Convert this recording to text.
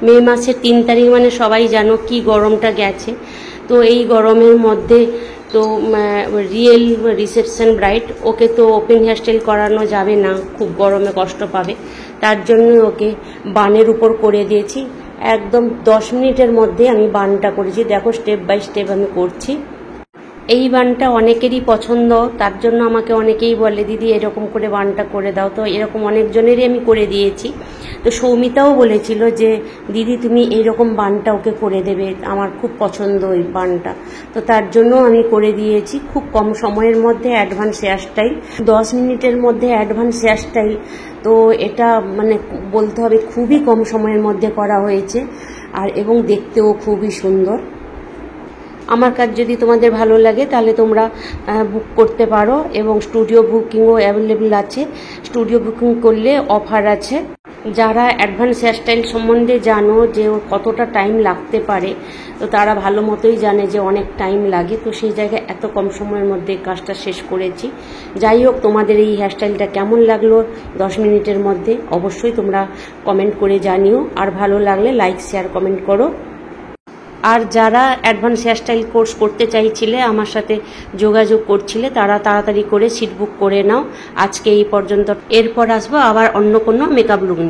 মে মাসের 3 তারিখ মানে সবাই জানো কি গরমটা গেছে। তো এই গরমের মধ্যে তো রিয়েল রিসেপশন ব্রাইড, ওকে তো ওপেন হেয়ারস্টাইল করানো যাবে না, খুব গরমে কষ্ট পাবে, তার জন্য ওকে বানের উপর করে দিয়েছি। একদম 10 মিনিটের মধ্যে আমি বানটা করেছি, দেখো স্টেপ বাই স্টেপ আমি করছি। এই বানটা অনেকেরই পছন্দ, তার জন্য আমাকে অনেকেই বলে দিদি এরকম করে বানটা করে দাও। তো এরকম অনেকজনেরই আমি করে দিয়েছি। তো সৌমিতাও বলেছিল যে দিদি তুমি এইরকম বানটা ওকে করে দেবে, আমার খুব পছন্দ ওই বানটা। তো তার জন্য আমি করে দিয়েছি খুব কম সময়ের মধ্যে অ্যাডভান্স হেয়ারস্টাইল, 10 মিনিটের মধ্যে অ্যাডভান্স হেয়ারস্টাইল। তো এটা মানে বলতে হবে খুবই কম সময়ের মধ্যে করা হয়েছে, আর এবং দেখতেও খুবই সুন্দর। আমার কাজ যদি তোমাদের ভালো লাগে তাহলে তোমরা বুক করতে পারো, এবং স্টুডিও বুকিংও অ্যাভেলেবেল আছে। স্টুডিও বুকিং করলে অফার আছে। যারা অ্যাডভান্স হেয়ারস্টাইল সম্বন্ধে জানো যে ওর কতটা টাইম লাগতে পারে, তো তারা ভালো মতোই জানে যে অনেক টাইম লাগে। তো সেই জায়গায় এত কম সময়ের মধ্যে কাজটা শেষ করেছি। যাই হোক, তোমাদের এই হেয়ারস্টাইলটা কেমন লাগলো 10 মিনিটের মধ্যে অবশ্যই তোমরা কমেন্ট করে জানিও, আর ভালো লাগলে লাইক শেয়ার কমেন্ট করো। আর যারা অ্যাডভান্স হেয়ারস্টাইল কোর্স করতে চাইছিলে, আমার সাথে যোগাযোগ করছিলে, তারা তাড়াতাড়ি করে সিট বুক করে নাও। আজকে এই পর্যন্ত, এরপর আসবো আবার অন্য কোনো মেকআপ লুক নিয়ে।